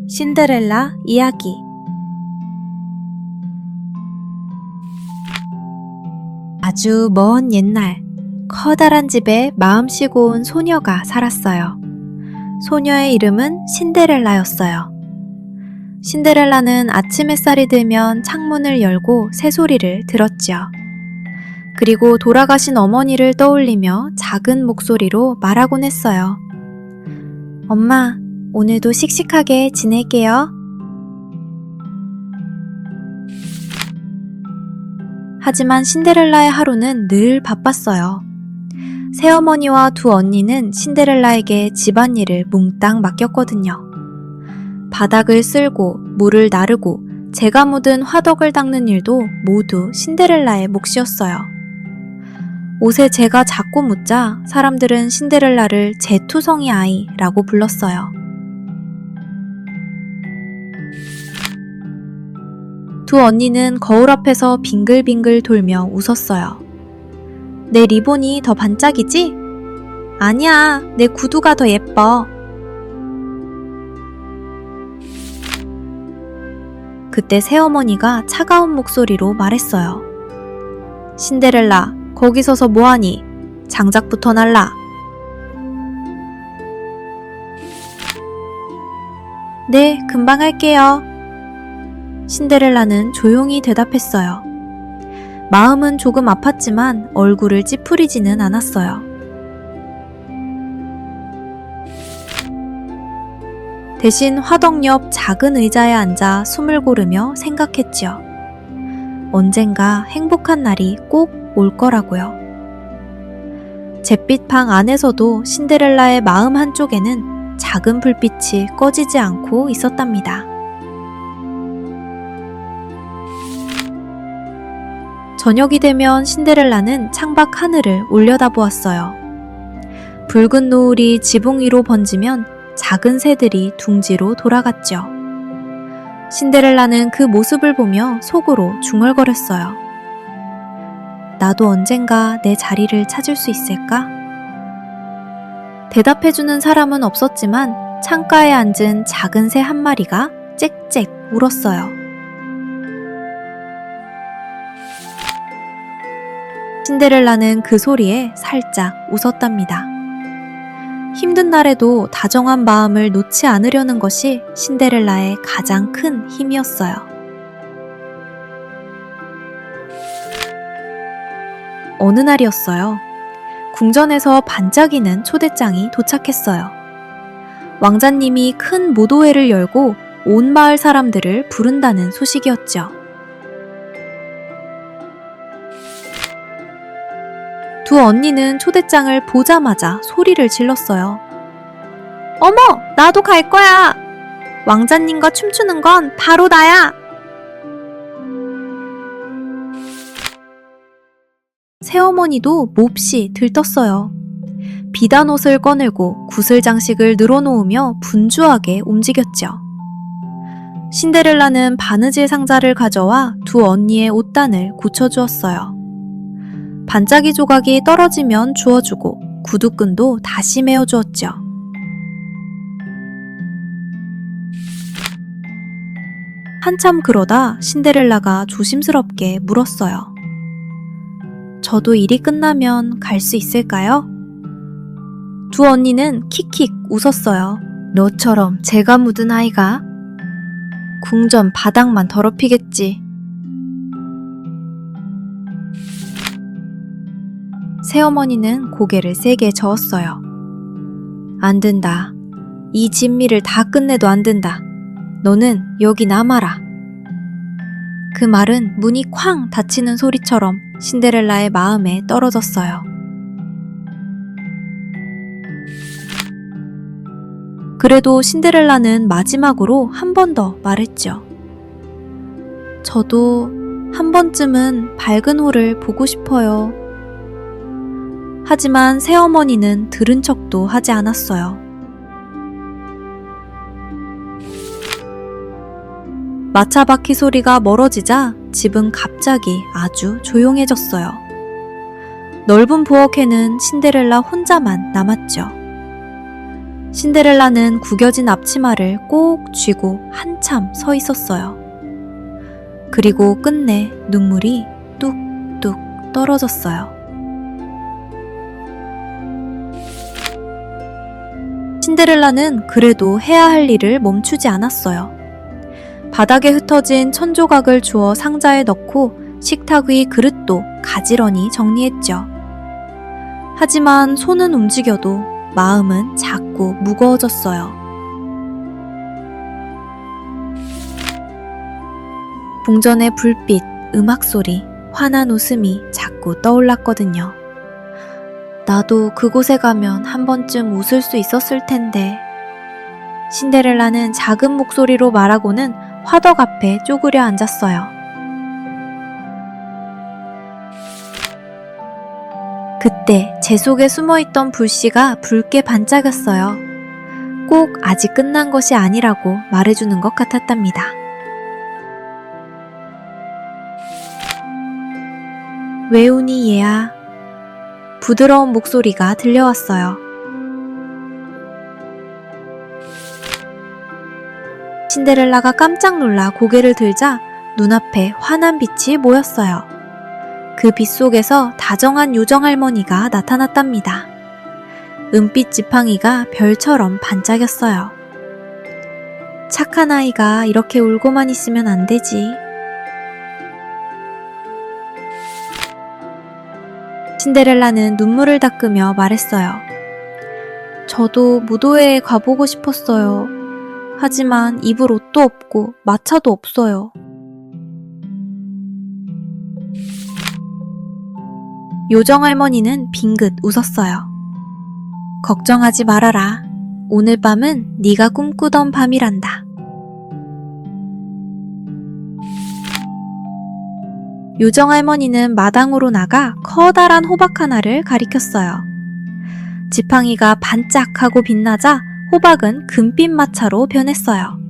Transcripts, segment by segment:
신데렐라 이야기. 아주 먼 옛날, 커다란 집에 마음 쉬고 온 소녀가 살았어요. 소녀의 이름은 신데렐라였어요. 신데렐라는 아침 햇살이 들면 창문을 열고 새소리를 들었지요. 그리고 돌아가신 어머니를 떠올리며 작은 목소리로 말하곤 했어요. 엄마, 오늘도 씩씩하게 지낼게요. 하지만 신데렐라의 하루는 늘 바빴어요. 새어머니와 두 언니는 신데렐라에게 집안일을 몽땅 맡겼거든요. 바닥을 쓸고 물을 나르고 재가 묻은 화덕을 닦는 일도 모두 신데렐라의 몫이었어요. 옷에 재가 자꾸 묻자 사람들은 신데렐라를 재투성이 아이라고 불렀어요. 두 언니는 거울 앞에서 빙글빙글 돌며 웃었어요. 내 리본이 더 반짝이지? 아니야, 내 구두가 더 예뻐. 그때 새어머니가 차가운 목소리로 말했어요. 신데렐라, 거기 서서 뭐하니? 장작부터 날라. 네, 금방 할게요. 신데렐라는 조용히 대답했어요. 마음은 조금 아팠지만 얼굴을 찌푸리지는 않았어요. 대신 화덕 옆 작은 의자에 앉아 숨을 고르며 생각했지요. 언젠가 행복한 날이 꼭 올 거라고요. 잿빛 방 안에서도 신데렐라의 마음 한쪽에는 작은 불빛이 꺼지지 않고 있었답니다. 저녁이 되면 신데렐라는 창밖 하늘을 올려다보았어요. 붉은 노을이 지붕 위로 번지면 작은 새들이 둥지로 돌아갔죠. 신데렐라는 그 모습을 보며 속으로 중얼거렸어요. 나도 언젠가 내 자리를 찾을 수 있을까? 대답해주는 사람은 없었지만 창가에 앉은 작은 새 한 마리가 짹짹 울었어요. 신데렐라는 그 소리에 살짝 웃었답니다. 힘든 날에도 다정한 마음을 놓지 않으려는 것이 신데렐라의 가장 큰 힘이었어요. 어느 날이었어요. 궁전에서 반짝이는 초대장이 도착했어요. 왕자님이 큰 무도회를 열고 온 마을 사람들을 부른다는 소식이었죠. 두 언니는 초대장을 보자마자 소리를 질렀어요. 어머, 나도 갈 거야! 왕자님과 춤추는 건 바로 나야! 새어머니도 몹시 들떴어요. 비단 옷을 꺼내고 구슬 장식을 늘어놓으며 분주하게 움직였죠. 신데렐라는 바느질 상자를 가져와 두 언니의 옷단을 고쳐주었어요. 반짝이 조각이 떨어지면 주워주고 구두끈도 다시 메어주었죠. 한참 그러다 신데렐라가 조심스럽게 물었어요. 저도 일이 끝나면 갈 수 있을까요? 두 언니는 킥킥 웃었어요. 너처럼 재가 묻은 아이가 궁전 바닥만 더럽히겠지. 새어머니는 고개를 세게 저었어요. 안 된다. 이 진미를 다 끝내도 안 된다. 너는 여기 남아라. 그 말은 문이 쾅 닫히는 소리처럼 신데렐라의 마음에 떨어졌어요. 그래도 신데렐라는 마지막으로 한 번 더 말했죠. 저도 한 번쯤은 밝은 호를 보고 싶어요. 하지만 새어머니는 들은 척도 하지 않았어요. 마차 바퀴 소리가 멀어지자 집은 갑자기 아주 조용해졌어요. 넓은 부엌에는 신데렐라 혼자만 남았죠. 신데렐라는 구겨진 앞치마를 꼭 쥐고 한참 서 있었어요. 그리고 끝내 눈물이 뚝뚝 떨어졌어요. 신데렐라는 그래도 해야 할 일을 멈추지 않았어요. 바닥에 흩어진 천조각을 주워 상자에 넣고 식탁 위 그릇도 가지런히 정리했죠. 하지만 손은 움직여도 마음은 자꾸 무거워졌어요. 궁전의 불빛, 음악 소리, 환한 웃음이 자꾸 떠올랐거든요. 나도 그곳에 가면 한 번쯤 웃을 수 있었을 텐데. 신데렐라는 작은 목소리로 말하고는 화덕 앞에 쪼그려 앉았어요. 그때 제 속에 숨어있던 불씨가 붉게 반짝였어요. 꼭 아직 끝난 것이 아니라고 말해주는 것 같았답니다. 왜 우니 얘야? 부드러운 목소리가 들려왔어요. 신데렐라가 깜짝 놀라 고개를 들자 눈앞에 환한 빛이 모였어요. 그 빛 속에서 다정한 요정할머니가 나타났답니다. 은빛 지팡이가 별처럼 반짝였어요. 착한 아이가 이렇게 울고만 있으면 안 되지. 신데렐라는 눈물을 닦으며 말했어요. 저도 무도회에 가보고 싶었어요. 하지만 입을 옷도 없고 마차도 없어요. 요정할머니는 빙긋 웃었어요. 걱정하지 말아라. 오늘 밤은 네가 꿈꾸던 밤이란다. 요정할머니는 마당으로 나가 커다란 호박 하나를 가리켰어요. 지팡이가 반짝하고 빛나자 호박은 금빛 마차로 변했어요.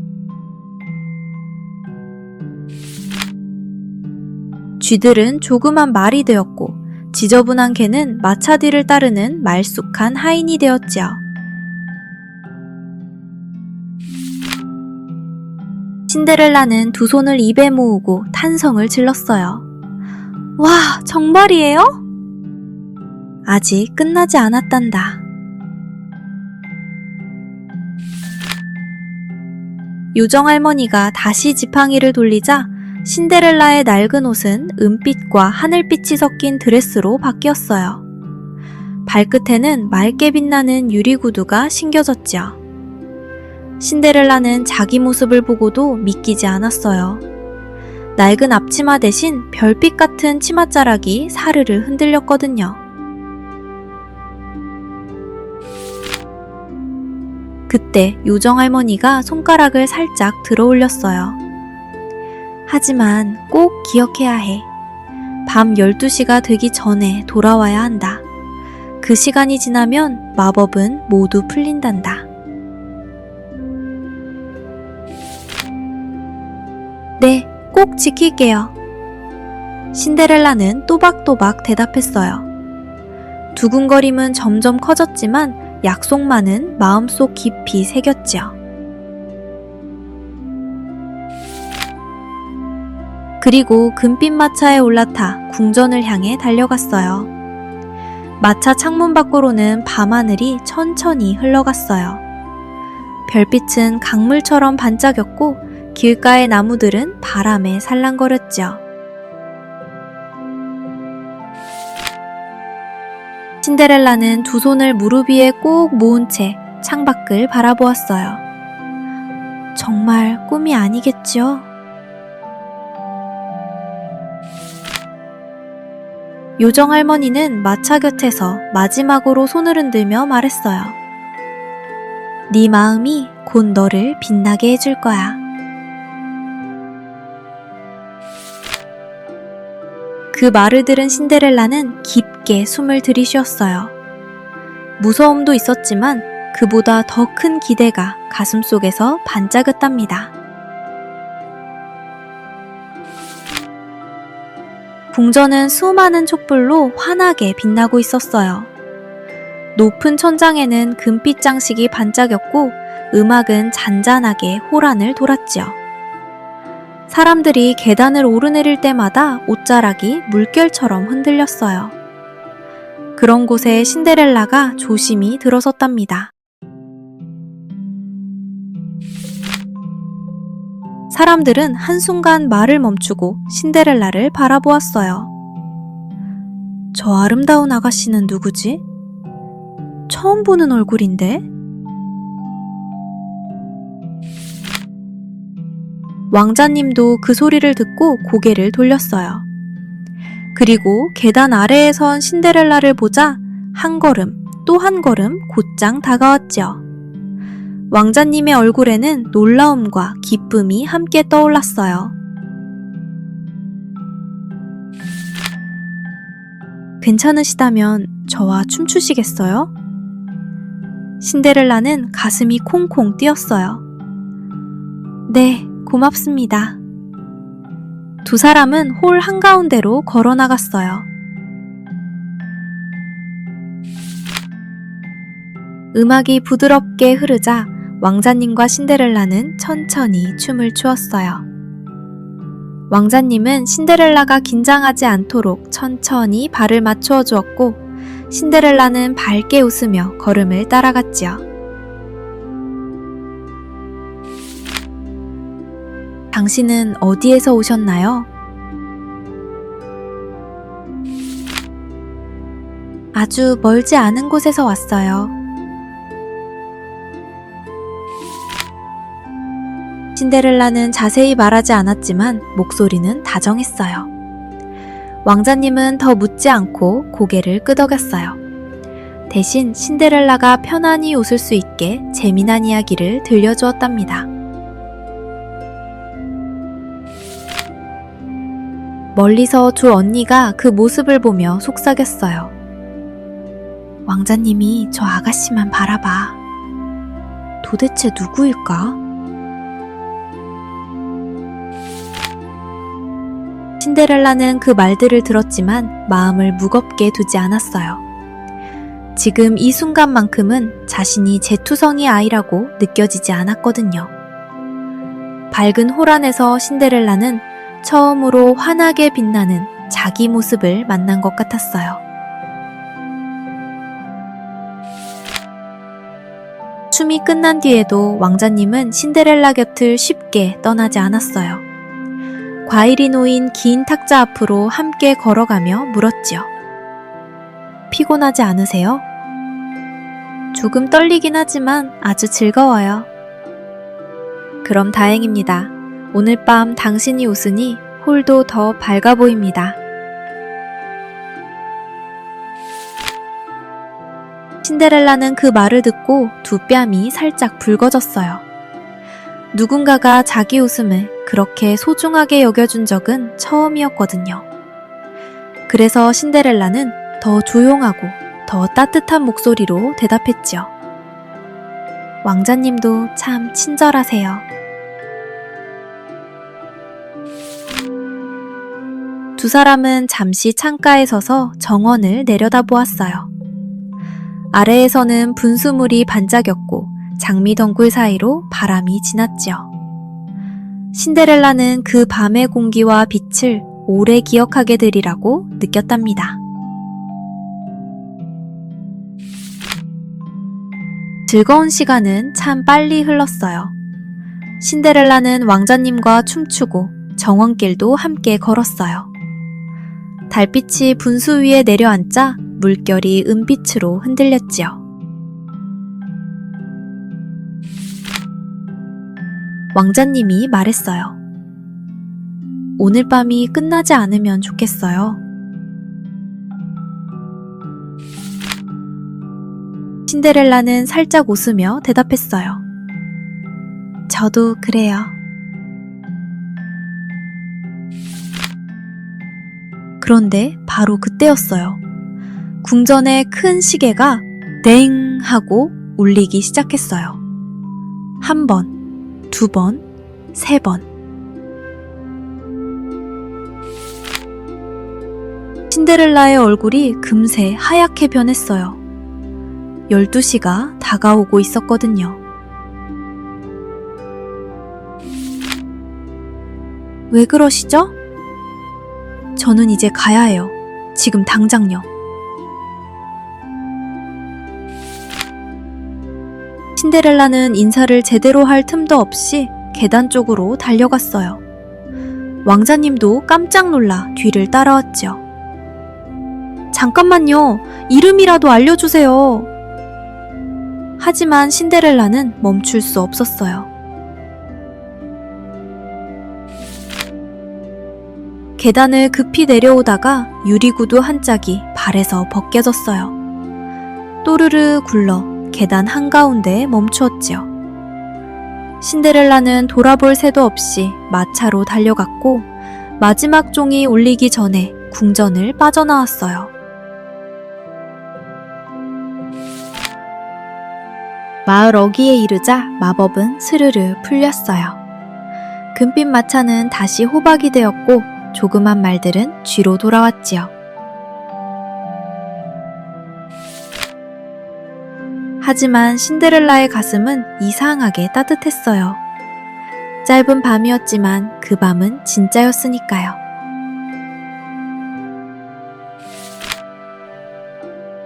쥐들은 조그만 말이 되었고 지저분한 개는 마차 뒤를 따르는 말쑥한 하인이 되었지요. 신데렐라는 두 손을 입에 모으고 탄성을 질렀어요. 와, 정말이에요? 아직 끝나지 않았단다. 요정할머니가 다시 지팡이를 돌리자 신데렐라의 낡은 옷은 은빛과 하늘빛이 섞인 드레스로 바뀌었어요. 발끝에는 맑게 빛나는 유리구두가 신겨졌죠. 신데렐라는 자기 모습을 보고도 믿기지 않았어요. 낡은 앞치마 대신 별빛 같은 치맛자락이 사르르 흔들렸거든요. 그때 요정할머니가 손가락을 살짝 들어 올렸어요. 하지만 꼭 기억해야 해. 밤 12시가 되기 전에 돌아와야 한다. 그 시간이 지나면 마법은 모두 풀린단다. 네, 꼭 지킬게요. 신데렐라는 또박또박 대답했어요. 두근거림은 점점 커졌지만 약속만은 마음속 깊이 새겼죠. 그리고 금빛 마차에 올라타 궁전을 향해 달려갔어요. 마차 창문 밖으로는 밤하늘이 천천히 흘러갔어요. 별빛은 강물처럼 반짝였고 길가의 나무들은 바람에 살랑거렸죠. 신데렐라는 두 손을 무릎 위에 꼭 모은 채 창밖을 바라보았어요. 정말 꿈이 아니겠죠? 요정할머니는 마차 곁에서 마지막으로 손을 흔들며 말했어요. 네 마음이 곧 너를 빛나게 해줄 거야. 그 말을 들은 신데렐라는 깊게 숨을 들이쉬었어요. 무서움도 있었지만 그보다 더 큰 기대가 가슴속에서 반짝였답니다. 궁전은 수많은 촛불로 환하게 빛나고 있었어요. 높은 천장에는 금빛 장식이 반짝였고 음악은 잔잔하게 호란을 돌았지요. 사람들이 계단을 오르내릴 때마다 옷자락이 물결처럼 흔들렸어요. 그런 곳에 신데렐라가 조심히 들어섰답니다. 사람들은 한순간 말을 멈추고 신데렐라를 바라보았어요. 저 아름다운 아가씨는 누구지? 처음 보는 얼굴인데? 왕자님도 그 소리를 듣고 고개를 돌렸어요. 그리고 계단 아래에 선 신데렐라를 보자 한 걸음 또 한 걸음 곧장 다가왔지요. 왕자님의 얼굴에는 놀라움과 기쁨이 함께 떠올랐어요. 괜찮으시다면 저와 춤추시겠어요? 신데렐라는 가슴이 콩콩 뛰었어요. 네, 고맙습니다. 두 사람은 홀 한가운데로 걸어 나갔어요. 음악이 부드럽게 흐르자 왕자님과 신데렐라는 천천히 춤을 추었어요. 왕자님은 신데렐라가 긴장하지 않도록 천천히 발을 맞추어 주었고 신데렐라는 밝게 웃으며 걸음을 따라갔지요. 당신은 어디에서 오셨나요? 아주 멀지 않은 곳에서 왔어요. 신데렐라는 자세히 말하지 않았지만 목소리는 다정했어요. 왕자님은 더 묻지 않고 고개를 끄덕였어요. 대신 신데렐라가 편안히 웃을 수 있게 재미난 이야기를 들려주었답니다. 멀리서 두 언니가 그 모습을 보며 속삭였어요. 왕자님이 저 아가씨만 바라봐. 도대체 누구일까? 신데렐라는 그 말들을 들었지만 마음을 무겁게 두지 않았어요. 지금 이 순간만큼은 자신이 제투성이 아이라고 느껴지지 않았거든요. 밝은 홀 안에서 신데렐라는 처음으로 환하게 빛나는 자기 모습을 만난 것 같았어요. 춤이 끝난 뒤에도 왕자님은 신데렐라 곁을 쉽게 떠나지 않았어요. 과일이 놓인 긴 탁자 앞으로 함께 걸어가며 물었지요. 피곤하지 않으세요? 조금 떨리긴 하지만 아주 즐거워요. 그럼 다행입니다. 오늘 밤 당신이 웃으니 홀도 더 밝아 보입니다. 신데렐라는 그 말을 듣고 두 뺨이 살짝 붉어졌어요. 누군가가 자기 웃음을 그렇게 소중하게 여겨준 적은 처음이었거든요. 그래서 신데렐라는 더 조용하고 더 따뜻한 목소리로 대답했지요. 왕자님도 참 친절하세요. 두 사람은 잠시 창가에 서서 정원을 내려다보았어요. 아래에서는 분수물이 반짝였고 장미덩굴 사이로 바람이 지났지요. 신데렐라는 그 밤의 공기와 빛을 오래 기억하게 되리라고 느꼈답니다. 즐거운 시간은 참 빨리 흘렀어요. 신데렐라는 왕자님과 춤추고 정원길도 함께 걸었어요. 달빛이 분수 위에 내려앉자 물결이 은빛으로 흔들렸지요. 왕자님이 말했어요. 오늘 밤이 끝나지 않으면 좋겠어요. 신데렐라는 살짝 웃으며 대답했어요. 저도 그래요. 그런데 바로 그때였어요. 궁전의 큰 시계가 땡 하고 울리기 시작했어요. 한 번, 두 번, 세 번. 신데렐라의 얼굴이 금세 하얗게 변했어요. 12시가 다가오고 있었거든요. 왜 그러시죠? 저는 이제 가야 해요. 지금 당장요. 신데렐라는 인사를 제대로 할 틈도 없이 계단 쪽으로 달려갔어요. 왕자님도 깜짝 놀라 뒤를 따라왔죠. 잠깐만요. 이름이라도 알려주세요. 하지만 신데렐라는 멈출 수 없었어요. 계단을 급히 내려오다가 유리구두 한 짝이 발에서 벗겨졌어요. 또르르 굴러 계단 한가운데에 멈추었지요. 신데렐라는 돌아볼 새도 없이 마차로 달려갔고 마지막 종이 울리기 전에 궁전을 빠져나왔어요. 마을 어귀에 이르자 마법은 스르르 풀렸어요. 금빛 마차는 다시 호박이 되었고 조그만 말들은 쥐로 돌아왔지요. 하지만 신데렐라의 가슴은 이상하게 따뜻했어요. 짧은 밤이었지만 그 밤은 진짜였으니까요.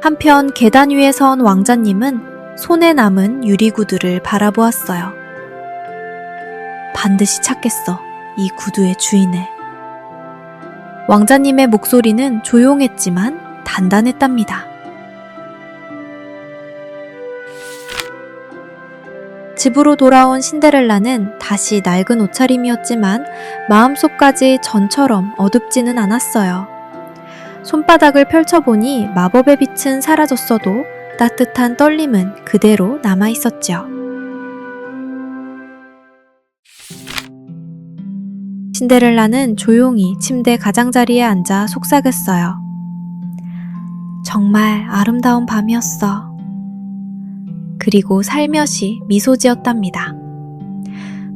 한편 계단 위에 선 왕자님은 손에 남은 유리구두를 바라보았어요. 반드시 찾겠어, 이 구두의 주인을. 왕자님의 목소리는 조용했지만 단단했답니다. 집으로 돌아온 신데렐라는 다시 낡은 옷차림이었지만 마음속까지 전처럼 어둡지는 않았어요. 손바닥을 펼쳐보니 마법의 빛은 사라졌어도 따뜻한 떨림은 그대로 남아있었죠. 신데렐라는 조용히 침대 가장자리에 앉아 속삭였어요. 정말 아름다운 밤이었어. 그리고 살며시 미소 지었답니다.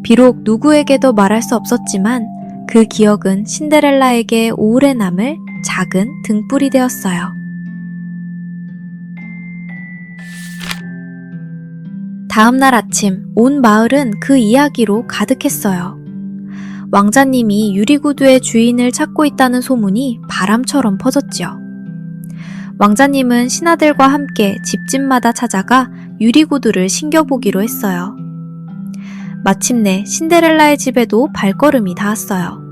비록 누구에게도 말할 수 없었지만 그 기억은 신데렐라에게 오래 남을 작은 등불이 되었어요. 다음 날 아침 온 마을은 그 이야기로 가득했어요. 왕자님이 유리구두의 주인을 찾고 있다는 소문이 바람처럼 퍼졌지요. 왕자님은 신하들과 함께 집집마다 찾아가 유리구두를 신겨보기로 했어요. 마침내 신데렐라의 집에도 발걸음이 닿았어요.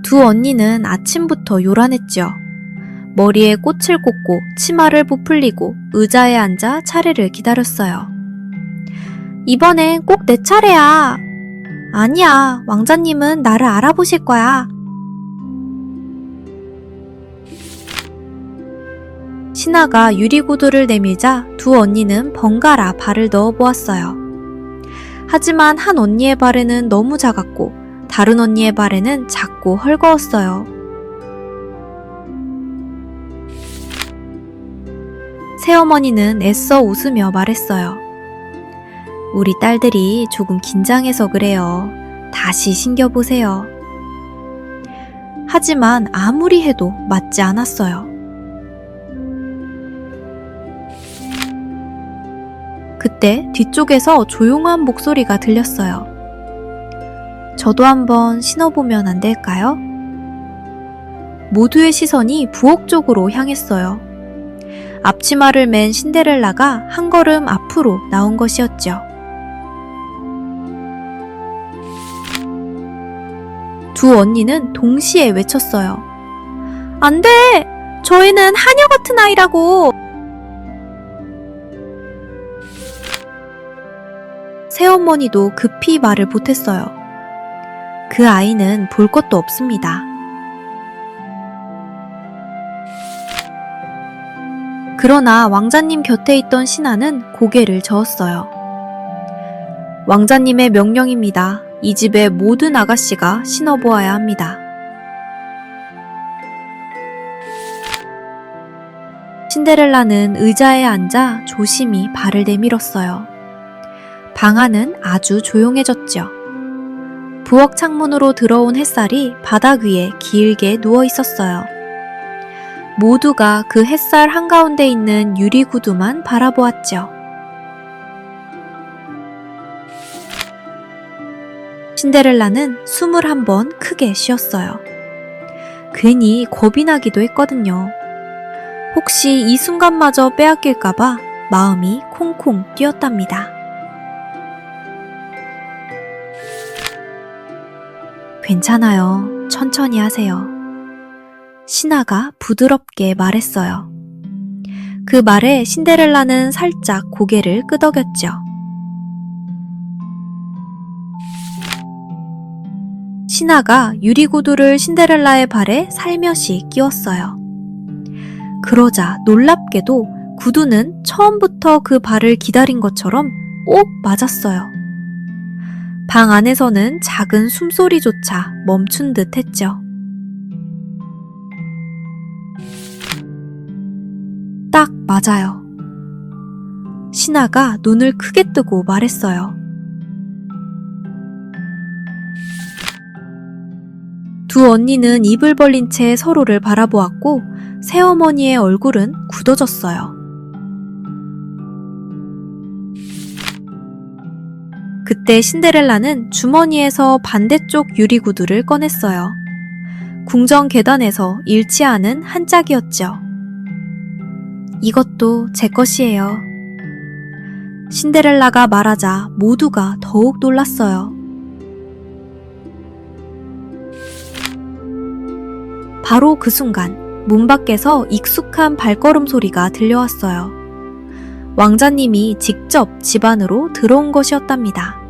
두 언니는 아침부터 요란했죠. 머리에 꽃을 꽂고 치마를 부풀리고 의자에 앉아 차례를 기다렸어요. 이번엔 꼭 내 차례야. 아니야, 왕자님은 나를 알아보실 거야. 신하가 유리구두를 내밀자 두 언니는 번갈아 발을 넣어보았어요. 하지만 한 언니의 발에는 너무 작았고 다른 언니의 발에는 작고 헐거웠어요. 새어머니는 애써 웃으며 말했어요. 우리 딸들이 조금 긴장해서 그래요. 다시 신겨보세요. 하지만 아무리 해도 맞지 않았어요. 그때 뒤쪽에서 조용한 목소리가 들렸어요. 저도 한번 신어보면 안 될까요? 모두의 시선이 부엌 쪽으로 향했어요. 앞치마를 맨 신데렐라가 한 걸음 앞으로 나온 것이었죠. 두 언니는 동시에 외쳤어요. 안 돼! 저희는 하녀 같은 아이라고! 새어머니도 급히 말을 보탰어요. 그 아이는 볼 것도 없습니다. 그러나 왕자님 곁에 있던 신하는 고개를 저었어요. 왕자님의 명령입니다. 이 집의 모든 아가씨가 신어보아야 합니다. 신데렐라는 의자에 앉아 조심히 발을 내밀었어요. 방 안은 아주 조용해졌죠. 부엌 창문으로 들어온 햇살이 바닥 위에 길게 누워 있었어요. 모두가 그 햇살 한가운데 있는 유리구두만 바라보았죠. 신데렐라는 숨을 한번 크게 쉬었어요. 괜히 겁이 나기도 했거든요. 혹시 이 순간마저 빼앗길까봐 마음이 콩콩 뛰었답니다. 괜찮아요. 천천히 하세요. 신하가 부드럽게 말했어요. 그 말에 신데렐라는 살짝 고개를 끄덕였죠. 신하가 유리구두를 신데렐라의 발에 살며시 끼웠어요. 그러자 놀랍게도 구두는 처음부터 그 발을 기다린 것처럼 꼭 맞았어요. 방 안에서는 작은 숨소리조차 멈춘 듯 했죠. 딱 맞아요. 신하가 눈을 크게 뜨고 말했어요. 두 언니는 입을 벌린 채 서로를 바라보았고 새어머니의 얼굴은 굳어졌어요. 그때 신데렐라는 주머니에서 반대쪽 유리구두를 꺼냈어요. 궁전 계단에서 잃지 않은 한 짝이었죠. 이것도 제 것이에요. 신데렐라가 말하자 모두가 더욱 놀랐어요. 바로 그 순간 문 밖에서 익숙한 발걸음 소리가 들려왔어요. 왕자님이 직접 집 안으로 들어온 것이었답니다.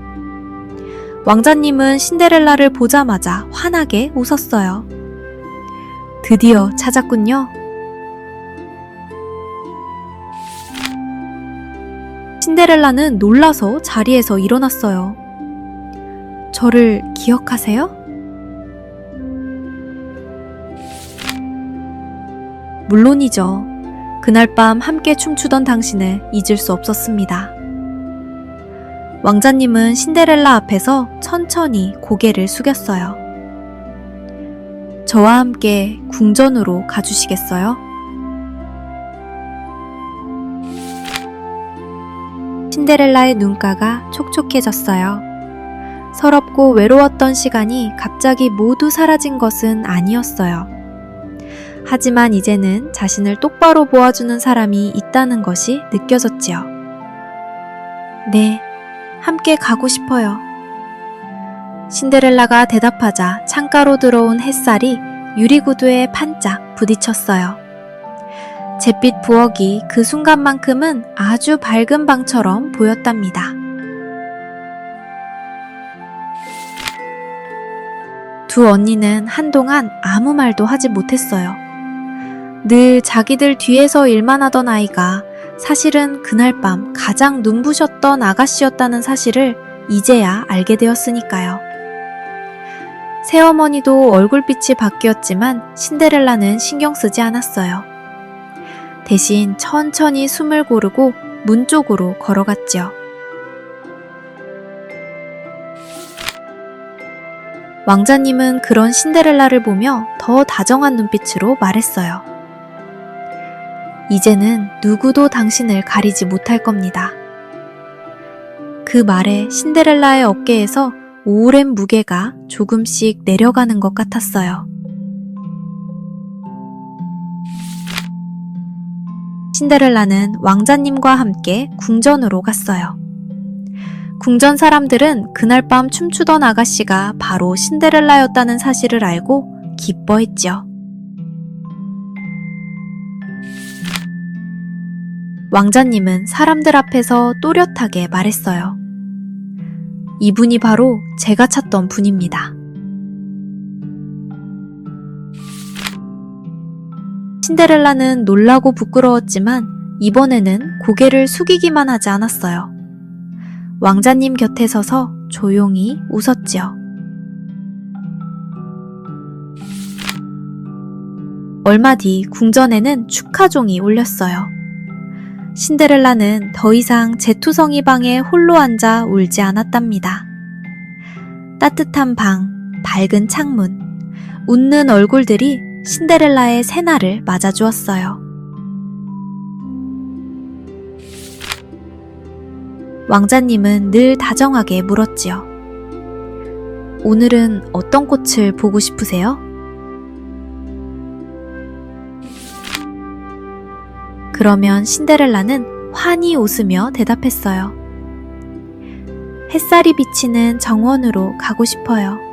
왕자님은 신데렐라를 보자마자 환하게 웃었어요. 드디어 찾았군요. 신데렐라는 놀라서 자리에서 일어났어요. 저를 기억하세요? 물론이죠. 그날 밤 함께 춤추던 당신을 잊을 수 없었습니다. 왕자님은 신데렐라 앞에서 천천히 고개를 숙였어요. 저와 함께 궁전으로 가주시겠어요? 신데렐라의 눈가가 촉촉해졌어요. 서럽고 외로웠던 시간이 갑자기 모두 사라진 것은 아니었어요. 하지만 이제는 자신을 똑바로 보아주는 사람이 있다는 것이 느껴졌지요. 네, 함께 가고 싶어요. 신데렐라가 대답하자 창가로 들어온 햇살이 유리구두에 반짝 부딪혔어요. 잿빛 부엌이 그 순간만큼은 아주 밝은 방처럼 보였답니다. 두 언니는 한동안 아무 말도 하지 못했어요. 늘 자기들 뒤에서 일만 하던 아이가 사실은 그날 밤 가장 눈부셨던 아가씨였다는 사실을 이제야 알게 되었으니까요. 새어머니도 얼굴빛이 바뀌었지만 신데렐라는 신경 쓰지 않았어요. 대신 천천히 숨을 고르고 문 쪽으로 걸어갔죠. 왕자님은 그런 신데렐라를 보며 더 다정한 눈빛으로 말했어요. 이제는 누구도 당신을 가리지 못할 겁니다. 그 말에 신데렐라의 어깨에서 오랜 무게가 조금씩 내려가는 것 같았어요. 신데렐라는 왕자님과 함께 궁전으로 갔어요. 궁전 사람들은 그날 밤 춤추던 아가씨가 바로 신데렐라였다는 사실을 알고 기뻐했죠. 왕자님은 사람들 앞에서 또렷하게 말했어요. 이분이 바로 제가 찾던 분입니다. 신데렐라는 놀라고 부끄러웠지만 이번에는 고개를 숙이기만 하지 않았어요. 왕자님 곁에 서서 조용히 웃었지요. 얼마 뒤 궁전에는 축하종이 울렸어요. 신데렐라는 더 이상 제투성이 방에 홀로 앉아 울지 않았답니다. 따뜻한 방, 밝은 창문, 웃는 얼굴들이 신데렐라의 새날을 맞아주었어요. 왕자님은 늘 다정하게 물었지요. 오늘은 어떤 꽃을 보고 싶으세요? 그러면 신데렐라는 환히 웃으며 대답했어요. 햇살이 비치는 정원으로 가고 싶어요.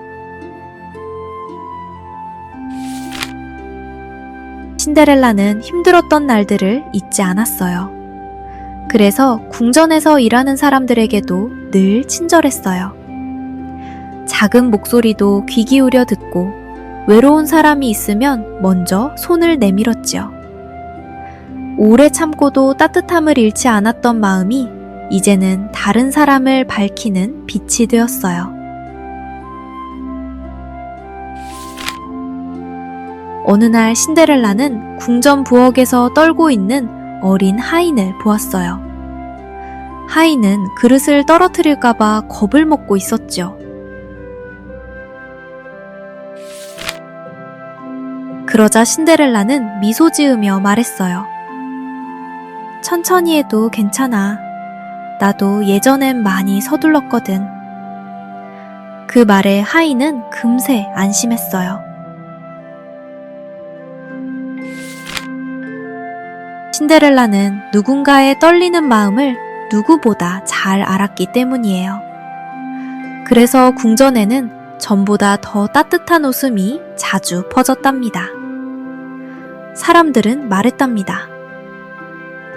신데렐라는 힘들었던 날들을 잊지 않았어요. 그래서 궁전에서 일하는 사람들에게도 늘 친절했어요. 작은 목소리도 귀 기울여 듣고 외로운 사람이 있으면 먼저 손을 내밀었지요. 오래 참고도 따뜻함을 잃지 않았던 마음이 이제는 다른 사람을 밝히는 빛이 되었어요. 어느 날 신데렐라는 궁전 부엌에서 떨고 있는 어린 하인을 보았어요. 하인은 그릇을 떨어뜨릴까봐 겁을 먹고 있었죠. 그러자 신데렐라는 미소 지으며 말했어요. 천천히 해도 괜찮아. 나도 예전엔 많이 서둘렀거든. 그 말에 하인은 금세 안심했어요. 신데렐라는 누군가의 떨리는 마음을 누구보다 잘 알았기 때문이에요. 그래서 궁전에는 전보다 더 따뜻한 웃음이 자주 퍼졌답니다. 사람들은 말했답니다.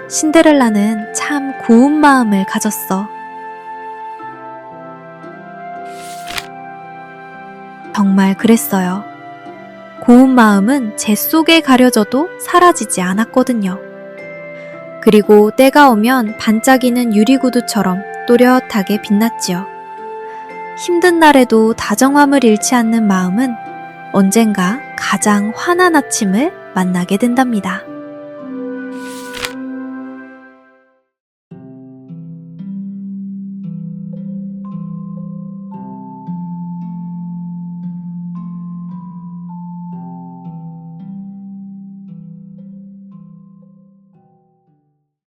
신데렐라는 참 고운 마음을 가졌어. 정말 그랬어요. 고운 마음은 재 속에 가려져도 사라지지 않았거든요. 그리고 때가 오면 반짝이는 유리구두처럼 또렷하게 빛났지요. 힘든 날에도 다정함을 잃지 않는 마음은 언젠가 가장 환한 아침을 만나게 된답니다.